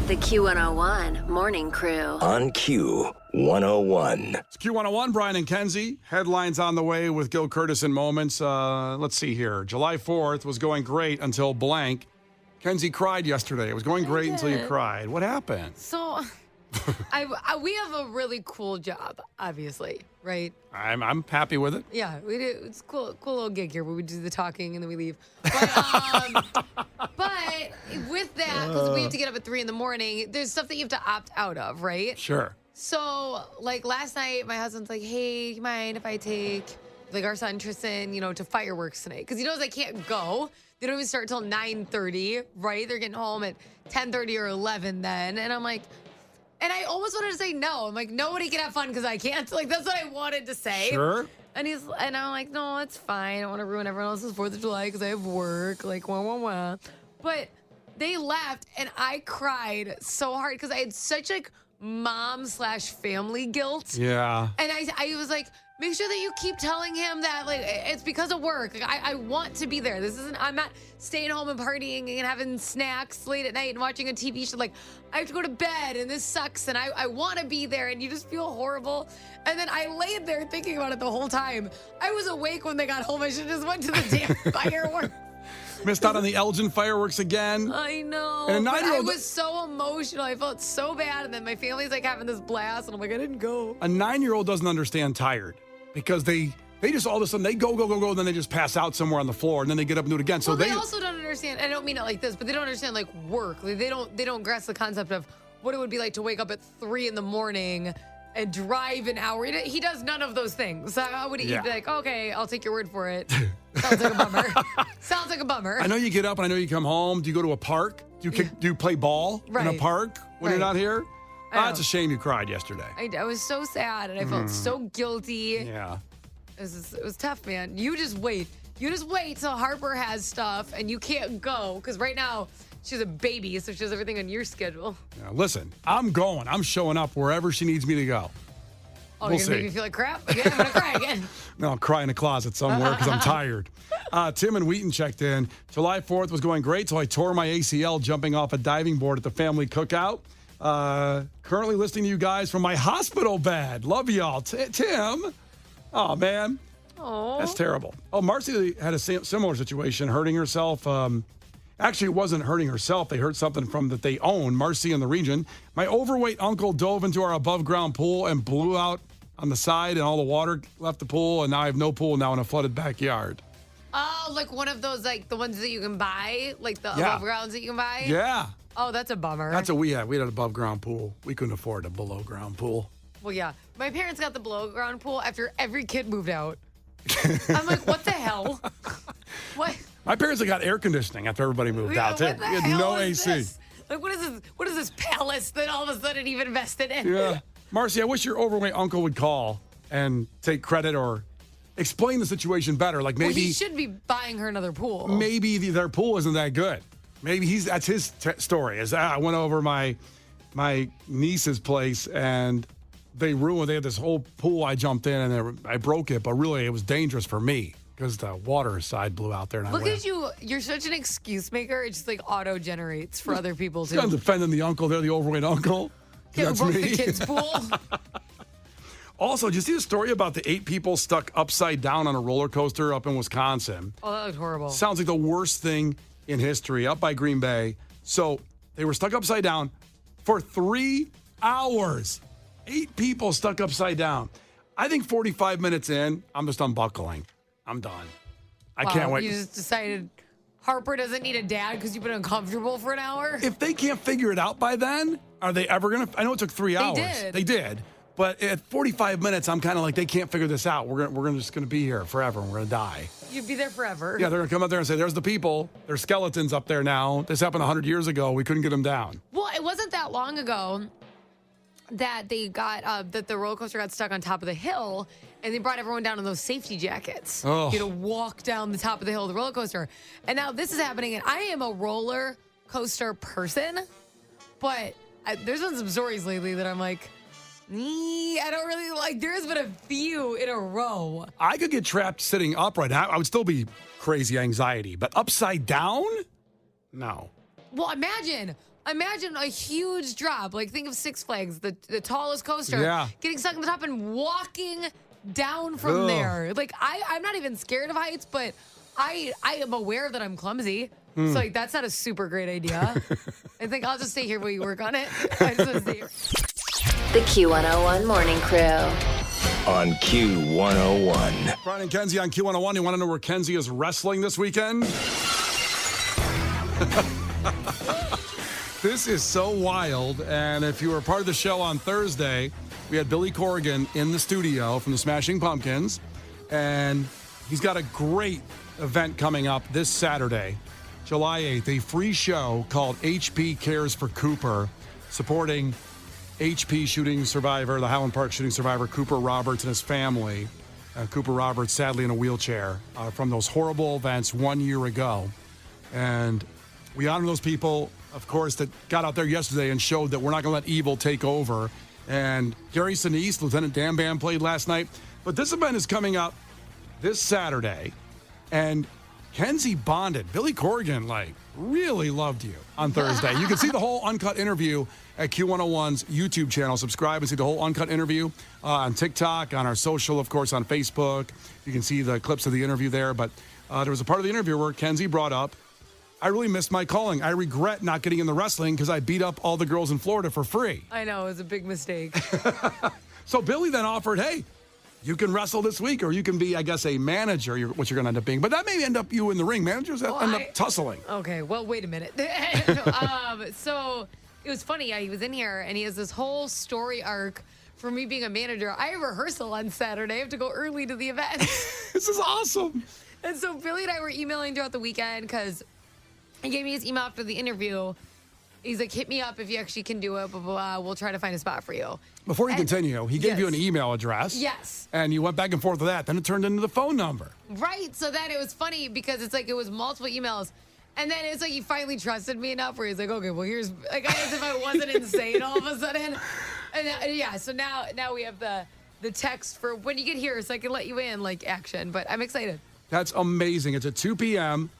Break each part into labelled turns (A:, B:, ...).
A: The Q101 Morning Crew.
B: On Q101.
C: It's Q101, Brian and Kenzie. Headlines on the way with Gil Curtis in moments. Let's see here. July 4th was going great until blank. Kenzie cried yesterday. It was going great until you cried. What happened?
D: So, we have a really cool job, obviously, right?
C: I'm happy with it.
D: Yeah, we do. It's cool little gig here where we do the talking and then we leave. But with that, because we have to get up at 3 a.m, there's stuff that you have to opt out of, right?
C: Sure.
D: So, like last night, my husband's like, "Hey, you mind if I take our son Tristan, to fireworks tonight?" Because he knows I can't go. They don't even start till 9:30, right? They're getting home at 10:30 or 11 then, and I'm like. And I almost wanted to say no. I'm like, nobody can have fun because I can't. Like, that's what I wanted to say.
C: Sure.
D: And I'm like, no, it's fine. I don't want to ruin everyone else's 4th of July because I have work. Like, wah. But they left, and I cried so hard because I had such, mom/family guilt.
C: Yeah.
D: And I was like, make sure that you keep telling him that, it's because of work. Like, I want to be there. I'm not staying home and partying and having snacks late at night and watching a TV show. Like, I have to go to bed and this sucks and I want to be there and you just feel horrible. And then I laid there thinking about it the whole time. I was awake when they got home. I should have just went to the damn fireworks.
C: Missed out on the Elgin fireworks again.
D: I know.
C: And
D: but I was so emotional. I felt so bad. And then my family's having this blast. And I'm like, I didn't go.
C: A 9-year-old doesn't understand tired because they just all of a sudden they go, and then they just pass out somewhere on the floor and then they get up and do it again. So
D: they also don't understand. I don't mean it like this, but they don't understand work. They don't grasp the concept of what it would be like to wake up at 3 a.m. and drive an hour. He does none of those things. How would he be like, okay, I'll take your word for it. Sounds like a bummer.
C: I know you get up and I know you come home. Do you go to a park? Do you play ball in a park when you're not here? It's a shame you cried yesterday.
D: I was so sad and I felt so guilty.
C: Yeah.
D: It was tough, man. You just wait. Till Harper has stuff and you can't go because right now she's a baby, so she has everything on your schedule.
C: Yeah, listen, I'm going. I'm showing up wherever she needs me to go.
D: Oh, you're going to make me feel like crap? Yeah, I'm going to cry again.
C: No, I'll cry in a closet somewhere because I'm tired. Tim and Wheaton checked in. July 4th was going great, so I tore my ACL jumping off a diving board at the family cookout. Currently listening to you guys from my hospital bed. Love y'all. Tim. Oh, man.
D: Oh,
C: that's terrible. Oh, Marcy had a similar situation, hurting herself. Actually, it wasn't hurting herself. They heard something from that they own, Marcy in the region. My overweight uncle dove into our above-ground pool and blew out on the side, and all the water left the pool, and now I have no pool now in a flooded backyard.
D: Oh, like one of those, the ones that you can buy? Like the above grounds that you can buy?
C: Yeah.
D: Oh, that's a bummer.
C: That's what we had. We had an above-ground pool. We couldn't afford a below-ground pool.
D: Well, yeah. My parents got the below-ground pool after every kid moved out. I'm like, what the hell? What?
C: My parents got air conditioning after everybody moved out, too. We had no AC.
D: This? What is this? What is this palace that all of a sudden you've invested in?
C: Yeah. Marcy, I wish your overweight uncle would call and take credit or explain the situation better. Like maybe
D: he should be buying her another pool.
C: Maybe their pool isn't that good. Maybe that's his story. I went over my niece's place and they had this whole pool. I jumped in and I broke it, but really it was dangerous for me because the water side blew out there. And
D: Look at you. You're such an excuse maker. It just auto generates for other people too.
C: I'm defending the uncle. They're the overweight uncle.
D: Yeah,
C: that's
D: broke
C: me.
D: The kids' pool.
C: Also, did you see the story about the 8 people stuck upside down on a roller coaster up in Wisconsin?
D: Oh, that looked horrible.
C: Sounds like the worst thing in history, up by Green Bay. So they were stuck upside down for 3 hours. 8 people stuck upside down. I think 45 minutes in, I'm just unbuckling. I'm done. I can't wait.
D: You just decided Harper doesn't need a dad because you've been uncomfortable for an hour?
C: If they can't figure it out by then, are they ever going to? I know it took 3 hours. They did. But at 45 minutes, I'm kind of like, they can't figure this out. We're just going to be here forever and we're going to die.
D: You'd be there forever.
C: Yeah, they're going to come up there and say, there's the people. There's skeletons up there now. This happened 100 years ago. We couldn't get them down.
D: Well, it wasn't that long ago that they got, that the roller coaster got stuck on top of the hill and they brought everyone down in those safety jackets.
C: Oh.
D: You know, walk down the top of the hill of the roller coaster. And now this is happening, and I am a roller coaster person, but there's been some stories lately that I'm like, I don't really like. There's been a few in a row.
C: I could get trapped sitting upright. I would still be crazy anxiety, but upside down? No.
D: Well, imagine Imagine a huge drop. Like, think of Six Flags, the tallest coaster.
C: Yeah.
D: Getting stuck on the top and walking down from there. Like, I'm not even scared of heights, but I am aware that I'm clumsy. So, like, that's not a super great idea. I think I'll just stay here while you work on it. I just want to stay here.
A: The Q101 Morning Crew.
B: On Q101.
C: Brian and Kenzie on Q101. You want to know where Kenzie is wrestling this weekend? This is so wild. And if you were part of the show on Thursday, we had Billy Corrigan in the studio from the Smashing Pumpkins. And he's got a great event coming up this Saturday, July 8th, a free show called HP Cares for Cooper, supporting HP shooting survivor, the Highland Park shooting survivor, Cooper Roberts and his family. Cooper Roberts, sadly in a wheelchair from those horrible events 1 year ago. And we honor those people, of course, that got out there yesterday and showed that we're not going to let evil take over. And Gary Sinise, Lieutenant Dan Bam played last night. But this event is coming up this Saturday. And Kenzie bonded. Billy Corrigan, really loved you on Thursday. You can see the whole uncut interview at Q101's YouTube channel. Subscribe and see the whole uncut interview on TikTok, on our social, of course, on Facebook. You can see the clips of the interview there. But there was a part of the interview where Kenzie brought up, I really missed my calling. I regret not getting in the wrestling because I beat up all the girls in Florida for free.
D: I know, it was a big mistake.
C: So Billy then offered, hey, you can wrestle this week, or you can be, I guess, a manager, what you're going to end up being. But that may end up you in the ring. Managers end up tussling.
D: Okay, well, wait a minute. So it was funny. He was in here, and he has this whole story arc for me being a manager. I have rehearsal on Saturday. I have to go early to the event.
C: This is awesome.
D: And so Billy and I were emailing throughout the weekend because he gave me his email after the interview. He's like, hit me up if you actually can do it, blah, blah, blah. We'll try to find a spot for you.
C: Before you continue, he gave you an email address.
D: Yes.
C: And you went back and forth with that. Then it turned into the phone number.
D: Right. So then it was funny because it's like it was multiple emails. And then it's like he finally trusted me enough where he's like, okay, well, here's, like, as if I wasn't insane all of a sudden. And yeah, so now we have the text for when you get here so I can let you in, like, action. But I'm excited.
C: That's amazing. It's at 2 p.m.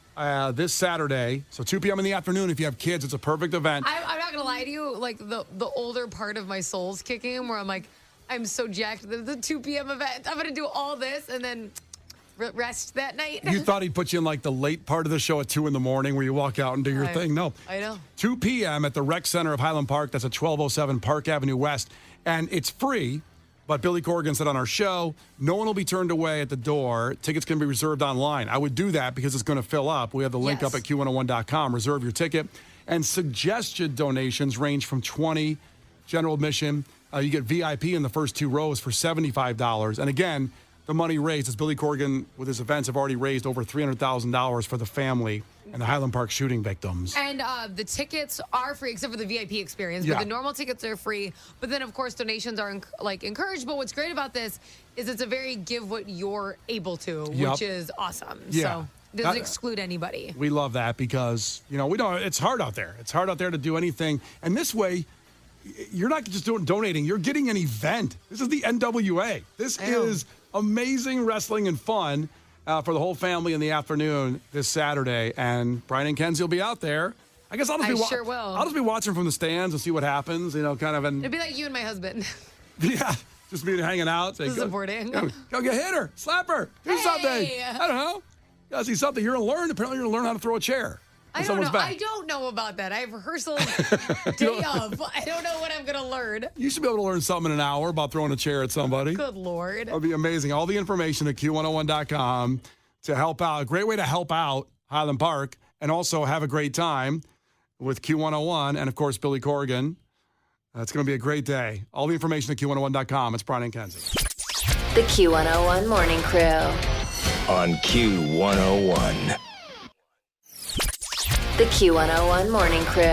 C: This Saturday. So 2 p.m. in the afternoon. If you have kids, it's a perfect event.
D: I'm not going to lie to you. Like, the older part of my soul's kicking in where I'm like, I'm so jacked. The 2 p.m. event. I'm going to do all this and then rest that night.
C: You thought he'd put you in, like, the late part of the show at 2 in the morning where you walk out and do your thing. No.
D: I know.
C: 2 p.m. at the Rec Center of Highland Park. That's at 1207 Park Avenue West. And it's free. But Billy Corrigan said on our show, no one will be turned away at the door. Tickets can be reserved online. I would do that because it's going to fill up. We have the link up at Q101.com. Reserve your ticket. And suggested donations range from $20, general admission. You get VIP in the first 2 rows for $75. And again, the money raised, as Billy Corrigan with his events have already raised over $300,000 for the family and the Highland Park shooting victims.
D: And the tickets are free, except for the VIP experience. But the normal tickets are free. But then, of course, donations are encouraged. But what's great about this is it's a very give what you're able to, which is awesome.
C: Yeah.
D: So it doesn't exclude anybody.
C: We love that because, we don't. It's hard out there. It's hard out there to do anything. And this way, you're not just donating. You're getting an event. This is the NWA. This is amazing wrestling and fun for the whole family in the afternoon this Saturday. And Brian and Kenzie will be out there. I guess I'll just be watching from the stands and see what happens, kind of. And
D: it'd be like you and my husband.
C: Yeah, just me hanging out. Say,
D: supporting.
C: Go get hit her, slap her, do something. I don't know. You gotta see something. You're gonna learn. Apparently, you're gonna learn how to throw a chair.
D: I don't know. I don't know about that. I have rehearsal day of. I don't know what I'm going to learn.
C: You should be able to learn something in an hour about throwing a chair at somebody.
D: Good Lord.
C: That'd be amazing. All the information at Q101.com to help out. A great way to help out Highland Park and also have a great time with Q101 and, of course, Billy Corrigan. It's going to be a great day. All the information at Q101.com. It's Brian and Kenzie.
A: The Q101 Morning Crew.
B: On Q101.
A: The Q101 Morning Crew.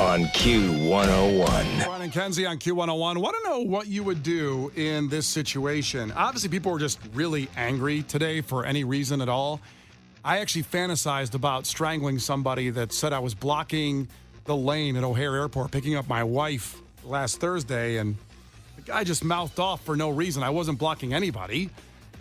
B: On Q101.
C: Brian and Kenzie on Q101. Want to know what you would do in this situation? Obviously, people were just really angry today for any reason at all. I actually fantasized about strangling somebody that said I was blocking the lane at O'Hare Airport picking up my wife last Thursday, and the guy just mouthed off for no reason. I wasn't blocking anybody,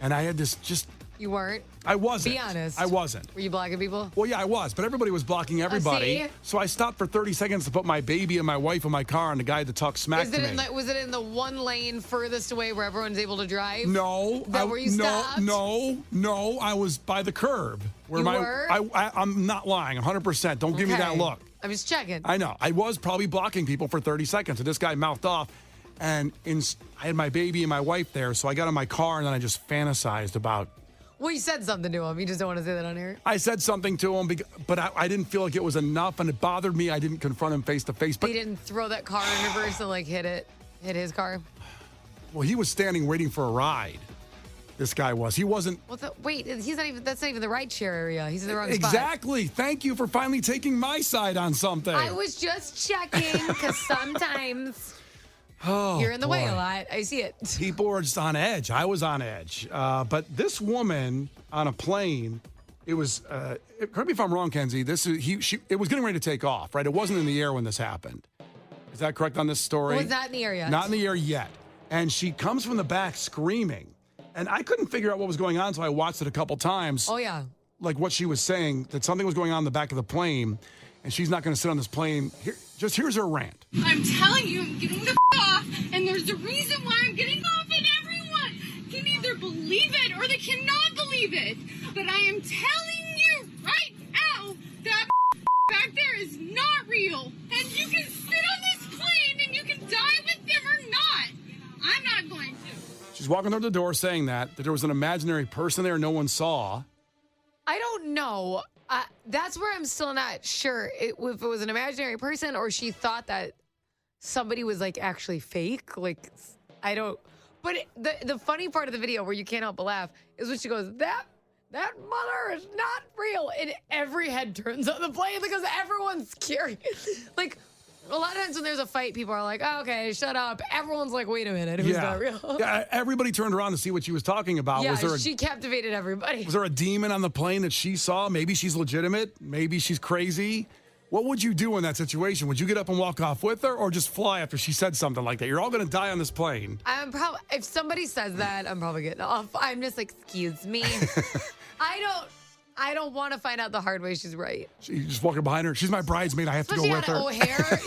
C: and I had this just
D: You weren't?
C: I wasn't.
D: Be honest.
C: I wasn't.
D: Were you blocking people?
C: Well, yeah, I was, but everybody was blocking everybody.
D: see?
C: So I stopped for 30 seconds to put my baby and my wife in my car, and the guy that talked smack to me.
D: Was it in the one lane furthest away where everyone's able to drive?
C: No.
D: Is that where you stopped?
C: No. I was by the curb. Where
D: You were?
C: I'm not lying, 100%. Don't give me that
D: Okay.
C: look.
D: I'm just checking.
C: I know. I was probably blocking people for 30 seconds, and this guy mouthed off. And I had my baby and my wife there, so I got in my car, and then I just fantasized about.
D: Well, you said something to him. You just don't want to say that on air.
C: I said something to him, but I didn't feel like it was enough, and it bothered me. I didn't confront him face to face. But
D: He didn't throw that car in reverse and like hit his car.
C: well, he was standing waiting for a ride. This guy was. He wasn't.
D: Wait, he's not even. That's not even the ride share area. He's in the wrong spot.
C: Exactly. Thank you for finally taking my side on something.
D: I was just checking because sometimes you're in the way a lot. I see it.
C: People were just on edge. I was on edge. But this woman on a plane, it was. Correct me if I'm wrong, Kenzie. It was getting ready to take off, right? It wasn't in the air when this happened. Is that correct on this story?
D: It was not in the air yet.
C: Not in the air yet. And she comes from the back screaming. And I couldn't figure out what was going on, so I watched it a couple times.
D: Oh, yeah.
C: Like what she was saying, that something was going on in the back of the plane, and she's not going to sit on this plane. Here's her rant.
E: I'm telling you, I'm getting the off, and there's a reason why I'm getting off, and everyone can either believe it or they cannot believe it. But I am telling you right now that back there is not real, and you can sit on this plane and you can die with them or not. I'm not going to.
C: She's walking through the door saying that there was an imaginary person there no one saw.
D: I don't know. That's where I'm still not sure if it was an imaginary person or she thought that somebody was like actually fake. Like, I don't. But the funny part of the video where you can't help but laugh is when she goes, that mother is not real. And every head turns on the plane because everyone's curious. Like, a lot of times when there's a fight, people are like, oh, okay, shut up. Everyone's like, wait a minute, who's not real?
C: Yeah, everybody turned around to see what she was talking about.
D: Yeah, she captivated everybody.
C: Was there a demon on the plane that she saw? Maybe she's legitimate. Maybe she's crazy. What would you do in that situation? Would you get up and walk off with her or just fly after she said something like that? You're all going to die on this plane.
D: If somebody says that, I'm probably getting off. I'm just like, excuse me. I don't want to find out the hard way she's right.
C: She's just walking behind her. She's my bridesmaid. I have to go with her.
D: O'Hare.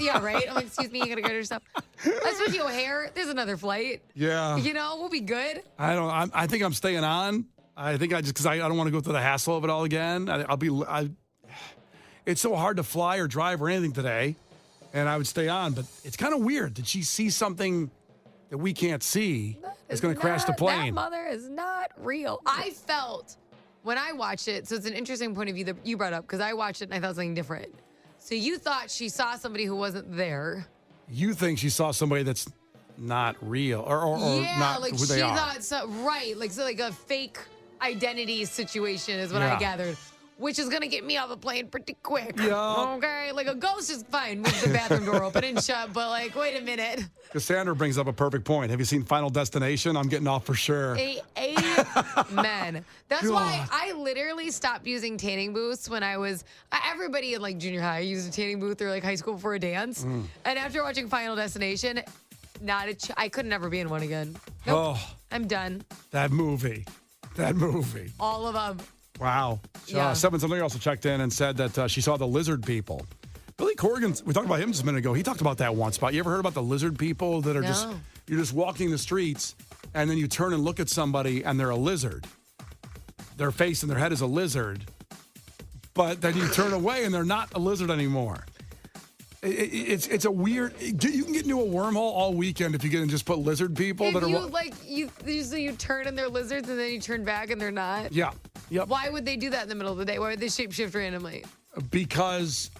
D: Yeah, right. I'm like, excuse me, you gotta get her stuff. Especially O'Hare. There's another flight.
C: Yeah.
D: We'll be good.
C: I think I'm staying on. I think because I don't want to go through the hassle of it all again. It's so hard to fly or drive or anything today, and I would stay on. But it's kind of weird. Did she see something that we can't see that's going to crash the plane?
D: That mother is not real. I felt when I watched it, so it's an interesting point of view that you brought up because I watched it and I thought something different. So you thought she saw somebody who wasn't there.
C: You think she saw somebody that's not real or not
D: like
C: who they are.
D: Thought so, right. Like a fake identity situation is what I gathered. Which is going to get me off the plane pretty quick.
C: Yeah.
D: Okay? Like a ghost is fine. Move the bathroom door open and shut. But like, wait a minute.
C: Cassandra brings up a perfect point. Have you seen Final Destination? I'm getting off for sure.
D: Amen. That's
C: God.
D: why I literally stopped using tanning booths when I was, everybody in like junior high used a tanning booth or like high school for a dance. And after watching Final Destination, I could never be in one again. Nope.
C: Oh,
D: I'm done.
C: that movie.
D: All of them.
C: Wow.
D: Yeah.
C: 7-something also checked in and said that she saw the lizard people. Billy Corgan, we talked about him just a minute ago. He talked about that once. You ever heard about the lizard people that are you're just walking the streets and then you turn and look at somebody and they're a lizard. Their face and their head is a lizard. But then you turn away and they're not a lizard anymore. It's a weird. You can get into a wormhole all weekend if you get and just put lizard people
D: If
C: that are.
D: you turn and they're lizards and then you turn back and they're not.
C: Yeah. Yep.
D: Why would they do that in the middle of the day? Why would they shapeshift randomly?
C: Because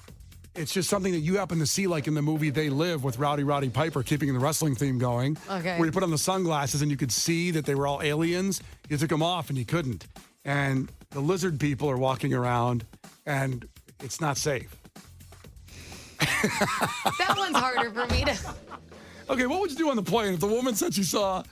C: it's just something that you happen to see, like in the movie They Live with Roddy Piper, keeping the wrestling theme going.
D: Okay.
C: Where you put on the sunglasses and you could see that they were all aliens. You took them off and you couldn't. And the lizard people are walking around and it's not safe.
D: That one's harder for me to.
C: Okay, what would you do on the plane if the woman said she saw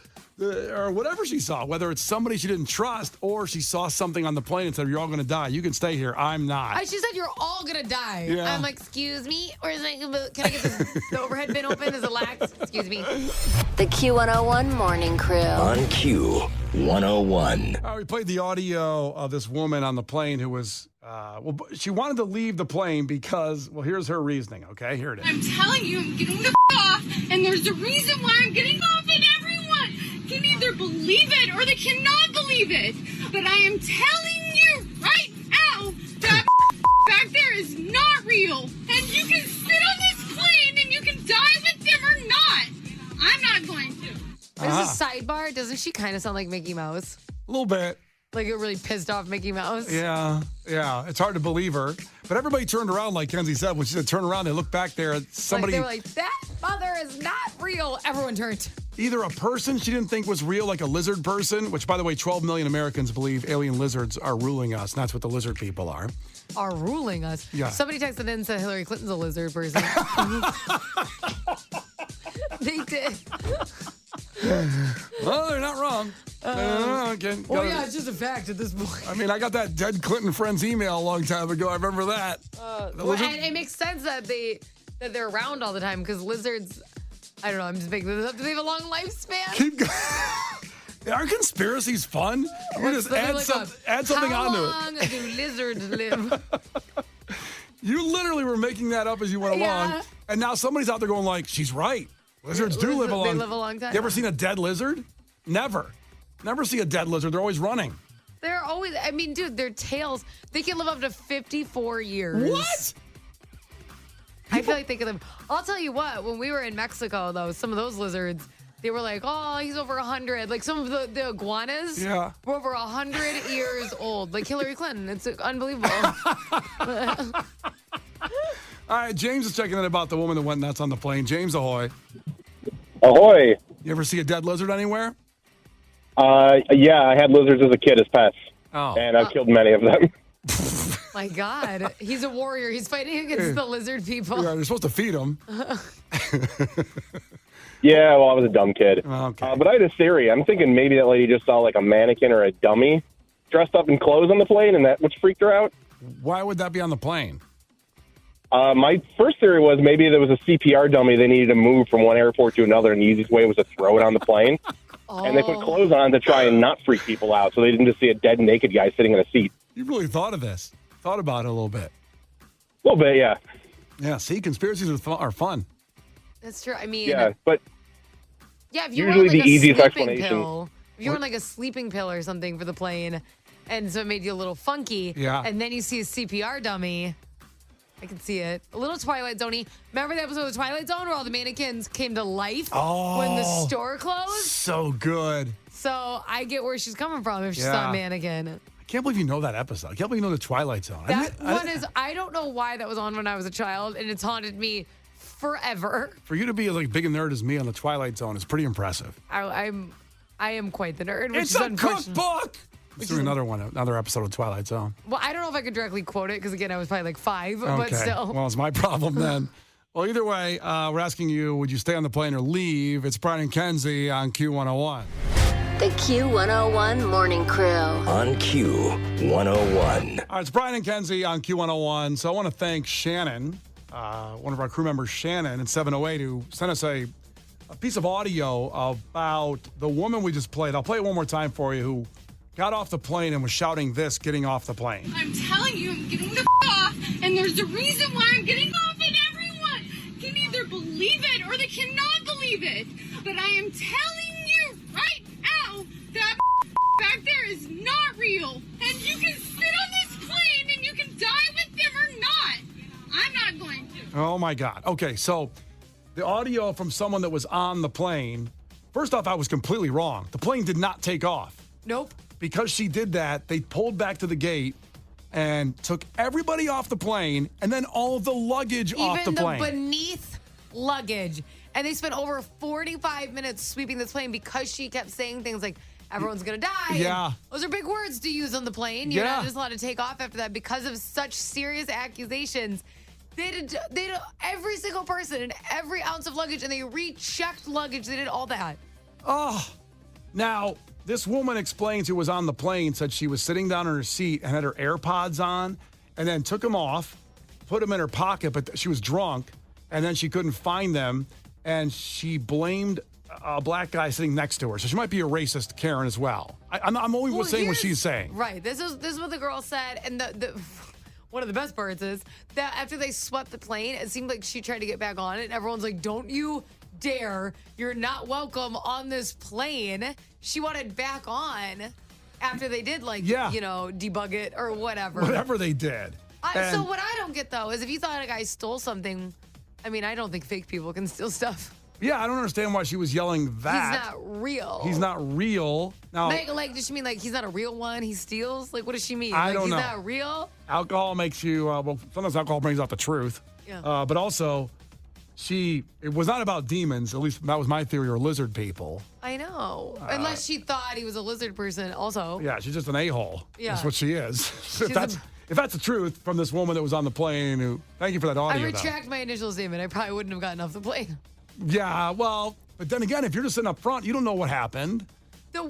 C: or whatever she saw, whether it's somebody she didn't trust or she saw something on the plane and said, you're all going to die. You can stay here. I'm not.
D: She said, you're all going to die.
C: Yeah.
D: I'm like, excuse me? Or is it, can I get the overhead bin open? Is it lax? Excuse me.
A: The Q101 Morning Crew.
B: On Q101.
C: We played the audio of this woman on the plane who was, she wanted to leave the plane because, here's her reasoning, okay? Here it is.
E: I'm telling you, I'm getting the off, and there's a reason why I'm getting off, and everyone can either believe it or they cannot believe it. But I am telling you right now that back there is not real, and you can sit on this plane and you can die with them or not. I'm not going to.
D: As a sidebar, doesn't she kind of sound like Mickey Mouse?
C: A little bit.
D: Like a really pissed off Mickey Mouse?
C: Yeah. It's hard to believe her. But everybody turned around, like Kenzie said. When she said turn around, they looked back there at somebody.
D: They were like, that mother is not real. Everyone turned.
C: Either a person she didn't think was real, like a lizard person, which, by the way, 12 million Americans believe alien lizards are ruling us. And that's what the lizard people are.
D: Are ruling us?
C: Yeah.
D: Somebody texted in and said Hillary Clinton's a lizard person. They did.
C: Well, they're not wrong.
D: It's just a fact at this point.
C: I mean, I got that dead Clinton friend's email a long time ago. I remember that.
D: And it makes sense that they're around all the time because lizards, I don't know, I'm just making this up. Do they have a long lifespan?
C: Keep going. Are conspiracies fun? You just add something onto it.
D: How long do lizards live?
C: You literally were making that up as you went along. And now somebody's out there going like, she's right. Lizards do live a long time.
D: They live a long time.
C: You ever seen a dead lizard? Never. Never see a dead lizard. They're always running.
D: They're always, I mean, dude, their tails, they can live up to 54 years.
C: What?
D: I feel like they could live. I'll tell you what, when we were in Mexico, though, some of those lizards, they were like, oh, he's over 100. Like some of the iguanas were over 100 years old. Like Hillary Clinton. It's unbelievable.
C: All right, James is checking in about the woman that went nuts on the plane. James, ahoy.
F: Ahoy.
C: You ever see a dead lizard anywhere?
F: Yeah, I had lizards as a kid as pets.
C: Oh.
F: And I've killed many of them.
D: My God. He's a warrior. He's fighting against the lizard people.
C: Yeah, you're supposed to feed them.
F: Yeah, well, I was a dumb kid.
C: Okay.
F: But I had a theory. I'm thinking maybe that lady just saw like a mannequin or a dummy dressed up in clothes on the plane, and that which freaked her out.
C: Why would that be on the plane?
F: My first theory was maybe there was a CPR dummy they needed to move from one airport to another, and the easiest way was to throw it on the plane. And they put clothes on to try and not freak people out, so they didn't just see a dead, naked guy sitting in a seat.
C: You really thought of this. Thought about it a little bit.
F: A little bit, yeah.
C: Yeah, see, conspiracies are fun.
D: That's true. I mean,
F: Yeah, but
D: if you
F: usually
D: were on like
F: the easiest
D: sleeping
F: explanation.
D: pill, if you were on like a sleeping pill or something for the plane, and so it made you a little funky, and then you see a CPR dummy, I can see it. A little Twilight Zone-y. Remember that episode of Twilight Zone where all the mannequins came to life when the store closed?
C: So good.
D: So I get where she's coming from if she saw a mannequin.
C: I can't believe you know that episode. I can't believe you know the Twilight Zone.
D: I don't know why that was on when I was a child, and it's haunted me forever.
C: For you to be as like big a nerd as me on the Twilight Zone is pretty impressive.
D: I am quite the nerd. Which
C: It's
D: is
C: a
D: unfortunate.
C: cookbook. Let's do another episode of Twilight Zone.
D: Well, I don't know if I could directly quote it because, again, I was probably like 5, but
C: Okay.
D: still.
C: Well, it's my problem then. Well, either way, we're asking you, would you stay on the plane or leave? It's Brian and Kenzie on Q101.
A: The Q101 Morning Crew.
B: On Q101.
C: All right, it's Brian and Kenzie on Q101. So I want to thank Shannon, one of our crew members, Shannon, in 708, who sent us a piece of audio about the woman we just played. I'll play it one more time for you, who got off the plane and was shouting this getting off the plane.
E: I'm telling you, I'm getting the off, and there's a reason why I'm getting off, and everyone can either believe it or they cannot believe it. But I am telling you right now that back there is not real, and you can sit on this plane and you can die with them or not. I'm not going to.
C: Oh, my God. Okay, so the audio from someone that was on the plane, first off, I was completely wrong. The plane did not take off.
D: Nope.
C: Because she did that, they pulled back to the gate and took everybody off the plane and then all of the luggage off the plane.
D: Even the beneath luggage. And they spent over 45 minutes sweeping this plane because she kept saying things like, everyone's going to die.
C: Yeah.
D: And those are big words to use on the plane. You're not just allowed to take off after that because of such serious accusations. They did every single person and every ounce of luggage, and they rechecked luggage. They did all that.
C: Oh, Now, this woman explains who was on the plane, said she was sitting down in her seat and had her AirPods on and then took them off, put them in her pocket, but she was drunk and then she couldn't find them. And she blamed a black guy sitting next to her. So she might be a racist Karen as well. I'm only saying what she's saying.
D: Right. This is what the girl said. And the one of the best parts is that after they swept the plane, it seemed like she tried to get back on it. And everyone's like, don't you dare. You're not welcome on this plane. She wanted back on after they did debug it or whatever.
C: Whatever they did.
D: So what I don't get, though, is if you thought a guy stole something, I mean, I don't think fake people can steal stuff.
C: Yeah, I don't understand why she was yelling that.
D: He's not real.
C: He's not real. Now,
D: does she mean he's not a real one? He steals? What does she mean?
C: I don't know.
D: He's not real?
C: Alcohol makes you, sometimes alcohol brings out the truth.
D: Yeah.
C: But also, it was not about demons. At least that was my theory, or lizard people.
D: I know. Unless she thought he was a lizard person also.
C: Yeah, she's just an a-hole.
D: Yeah.
C: That's what she is. If that's the truth from this woman that was on the plane, thank you for that audio.
D: I retract my initial statement. I probably wouldn't have gotten off the plane.
C: Yeah, well, but then again, if you're just sitting up front, you don't know what happened.
D: The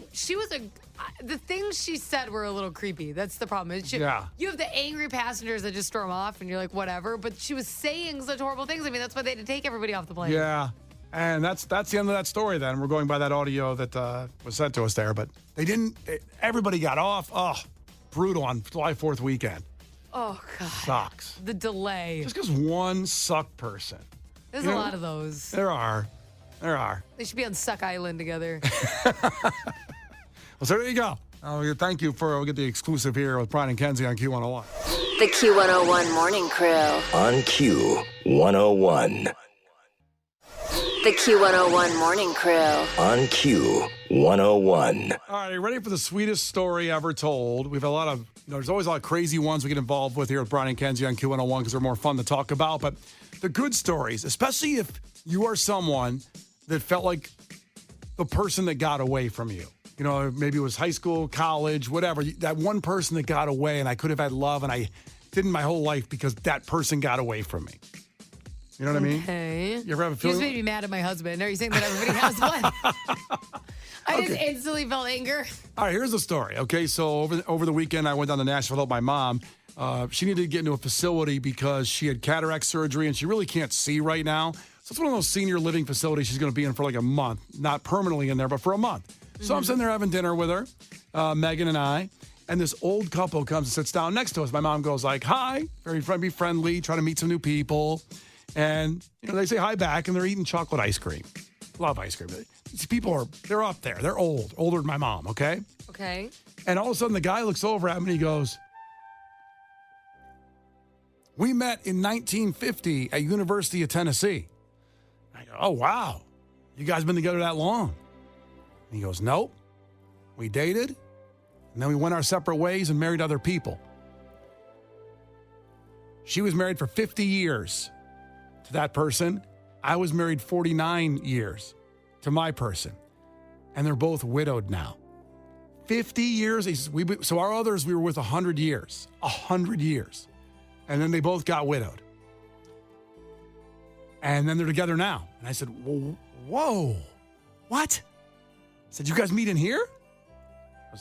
D: things she said were a little creepy. That's the problem.
C: Yeah.
D: You have the angry passengers that just storm off and you're like, whatever. But she was saying such horrible things. I mean, that's why they had to take everybody off the plane.
C: Yeah. And that's the end of that story then. We're going by that audio that was sent to us there. But everybody got off. Oh, brutal on July 4th weekend.
D: Oh, God.
C: Sucks.
D: The delay.
C: Just because one suck person.
D: There's a lot of those.
C: There are.
D: They should be on Suck Island together.
C: Well, so there you go. Thank you we'll get the exclusive here with Brian and Kenzie on Q101.
A: The Q101 Morning Crew.
B: On Q101.
A: The Q101 Morning Crew.
B: On Q101.
C: All right, are you ready for the sweetest story ever told? We've had a lot of, there's always a lot of crazy ones we get involved with here with Brian and Kenzie on Q101 because they're more fun to talk about. But the good stories, especially if you are someone that felt like the person that got away from you. Maybe it was high school, college, whatever. That one person that got away and I could have had love and I didn't my whole life because that person got away from me. You know what I mean?
D: Okay.
C: You ever have a feeling?
D: You just made me mad at my husband. Are you saying that everybody has one? I just instantly felt anger.
C: All right, here's the story. Okay, so over the weekend, I went down to Nashville to help my mom. She needed to get into a facility because she had cataract surgery and she really can't see right now. So it's one of those senior living facilities she's going to be in for like a month. Not permanently in there, but for a month. So I'm sitting there having dinner with her, Megan and I, and this old couple comes and sits down next to us. My mom goes like, hi, very friendly, trying to meet some new people. And, they say hi back and they're eating chocolate ice cream. Love ice cream. These people they're up there. They're older than my mom, okay?
D: Okay.
C: And all of a sudden the guy looks over at me and he goes, we met in 1950 at University of Tennessee. I go, oh, wow. You guys been together that long? And he goes, nope. We dated, and then we went our separate ways and married other people. She was married for 50 years to that person. I was married 49 years to my person. And they're both widowed now. 50 years. He says, so our others, we were with 100 years. 100 years. And then they both got widowed. And then they're together now. And I said, whoa, what? I said, you guys meet in here?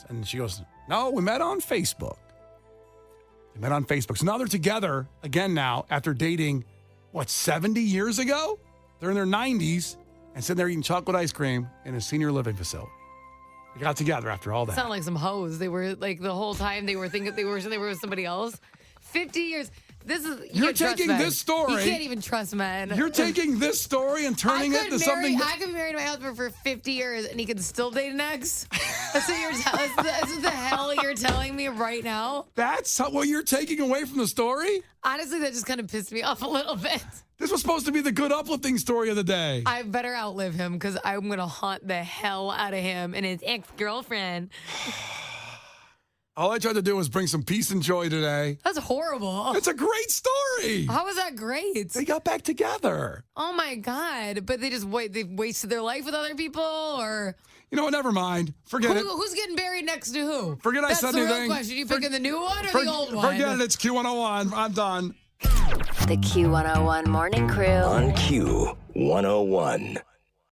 C: And she goes, no, we met on Facebook. They met on Facebook. So now they're together again now after dating, 70 years ago? They're in their 90s and sitting there eating chocolate ice cream in a senior living facility. They got together after all that.
D: Sound like some hoes. They were like the whole time they were thinking they were with somebody else. 50 years.
C: You're taking this story.
D: You can't even trust men.
C: You're taking this story and turning it into something.
D: I could be married to my husband for 50 years and he could still date an ex. That's what the hell you're telling me right now.
C: That's what you're taking away from the story?
D: Honestly, that just kind of pissed me off a little bit.
C: This was supposed to be the good uplifting story of the day.
D: I better outlive him because I'm going to haunt the hell out of him and his ex-girlfriend.
C: All I tried to do was bring some peace and joy today.
D: That's horrible.
C: It's a great story.
D: How was that great?
C: They got back together.
D: Oh, my God. But they wasted their life with other people or...
C: You know what? Never mind. Forget it.
D: Who's getting buried next to who?
C: Forget I said anything.
D: That's the real question. You picking the new one or the old one?
C: Forget it. It's Q101. I'm done.
A: The Q101 Morning Crew.
B: On Q101.